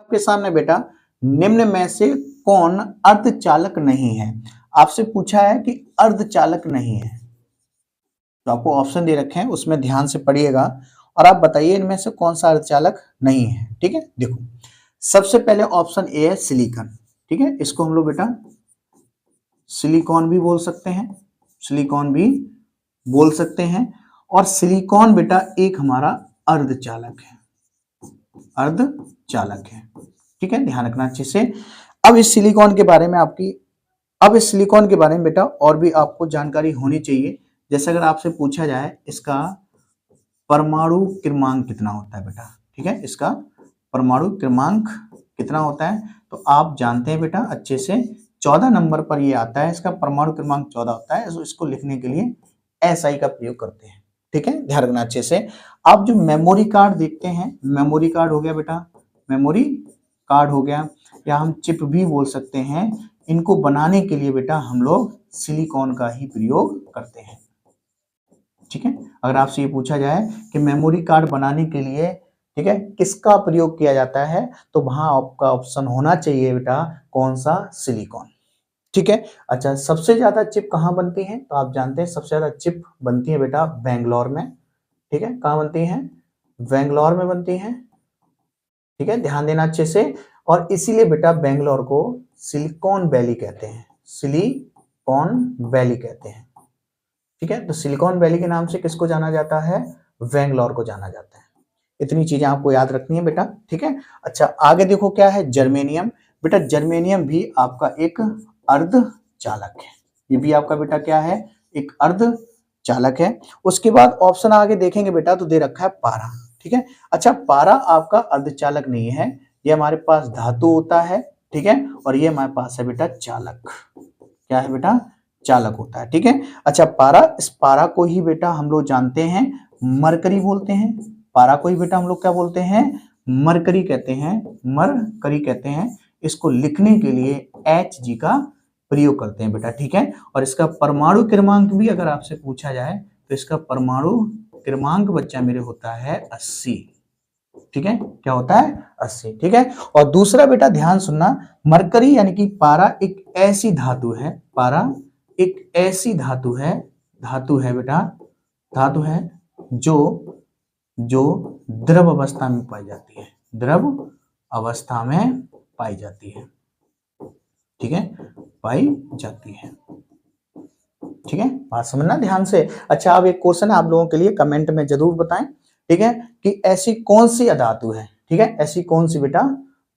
आपके सामने बेटा निम्न में से कौन अर्धचालक नहीं है। आपसे पूछा है कि अर्धचालक नहीं है, तो आपको ऑप्शन दे रखे हैं, उसमें ध्यान से पढ़िएगा और आप बताइए इनमें से कौन सा अर्धचालक नहीं है। ठीक है, देखो सबसे पहले ऑप्शन ए है सिलिकॉन। ठीक है, इसको हम लोग बेटा सिलिकॉन भी बोल सकते हैं, सिलिकॉन भी बोल सकते हैं। और सिलिकॉन बेटा एक हमारा अर्धचालक है, अर्धचालक है। ठीक है, ध्यान रखना अच्छे से। अब इस सिलिकॉन के बारे में बेटा और भी आपको जानकारी होनी चाहिए। जैसे अगर आपसे पूछा जाए इसका परमाणु क्रमांक कितना होता है बेटा। ठीक है, इसका परमाणु क्रमांक कितना होता है, तो आप जानते हैं बेटा अच्छे से 14 नंबर पर ये आता है, इसका परमाणु क्रमांक 14 होता है। इसको लिखने के लिए SI का प्रयोग करते हैं। ठीक है, ध्यान रखना अच्छे से। आप जो मेमोरी कार्ड देखते हैं, मेमोरी कार्ड हो गया बेटा, मेमोरी कार्ड हो गया, या हम चिप भी बोल सकते हैं, इनको बनाने के लिए बेटा हम लोग सिलिकॉन का ही प्रयोग करते हैं। ठीक है, अगर आपसे ये पूछा जाए कि मेमोरी कार्ड बनाने के लिए ठीक है किसका प्रयोग किया जाता है, तो वहां आपका ऑप्शन होना चाहिए बेटा कौन सा, सिलिकॉन। ठीक है, अच्छा सबसे ज्यादा चिप कहाँ बनती है, तो आप जानते हैं सबसे ज्यादा चिप बनती है बेटा बेंगलोर में। ठीक है, कहाँ बनती है, बेंगलोर में बनती है। ठीक है, ध्यान देना अच्छे से। और इसीलिए बेटा बेंगलोर को सिलिकॉन वैली कहते हैं, सिलिकॉन वैली कहते हैं। ठीक है, तो सिलिकॉन वैली के नाम से किसको जाना जाता है, बेंगलोर को जाना जाता है। इतनी चीजें आपको याद रखनी है बेटा। ठीक है, अच्छा आगे देखो क्या है, जर्मेनियम। बेटा जर्मेनियम भी आपका एक अर्धचालक है, ये भी आपका बेटा क्या है, एक अर्धचालक है। उसके बाद ऑप्शन आगे देखेंगे बेटा तो दे रखा है पारा। ठीक है, अच्छा पारा आपका अर्धचालक नहीं है, ये हमारे पास धातु होता है। ठीक है, और ये हमारे पास है बेटा चालक, क्या है बेटा, चालक होता है। ठीक है, अच्छा पारा, इस पारा को ही बेटा हम लोग जानते हैं मरकरी बोलते हैं, पारा को ही बेटा हम लोग क्या बोलते हैं, मरकरी कहते हैं, मरकरी कहते हैं। इसको लिखने के लिए Hg का प्रयोग करते हैं बेटा। ठीक है, और इसका परमाणु क्रमांक भी अगर आपसे पूछा जाए तो इसका परमाणु क्रमांक बच्चा मेरे होता है 80। ठीक है, क्या होता है, 80। ठीक है, और दूसरा बेटा ध्यान सुनना, मरकरी यानी कि पारा एक ऐसी धातु है, पारा एक ऐसी धातु है बेटा, धातु है जो द्रव अवस्था में पाई जाती है, द्रव अवस्था में पाई जाती है। ठीक है, पाई जाती है। ठीक है, बात समझना ध्यान से। अच्छा अब एक क्वेश्चन है आप लोगों के लिए, कमेंट में जरूर बताएं। ठीक है, कि ऐसी कौन सी अधातु है, ठीक है, ऐसी कौन सी बेटा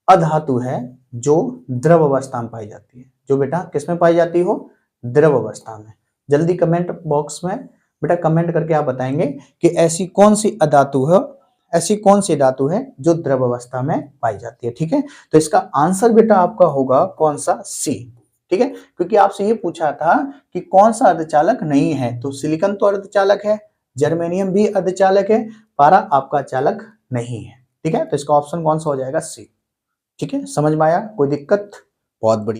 अधातु है जो द्रव अवस्था में पाई जाती है, जो बेटा किसमें पाई जाती हो, द्रव अवस्था में। जल्दी कमेंट बॉक्स में बेटा कमेंट करके आप बताएंगे कि ऐसी कौन सी अधातु है, ऐसी कौन सी धातु है जो द्रव अवस्था में पाई जाती है। ठीक है, तो इसका आंसर बेटा आपका होगा कौन सा, सी। ठीक है, क्योंकि आपसे ये पूछा था कि कौन सा अर्धचालक नहीं है, तो सिलिकॉन तो अर्धचालक है, जर्मेनियम भी अर्धचालक है, पारा आपका चालक नहीं है। ठीक है, तो इसका ऑप्शन कौन सा हो जाएगा, सी। ठीक है, समझ में आया, कोई दिक्कत, बहुत बढ़िया।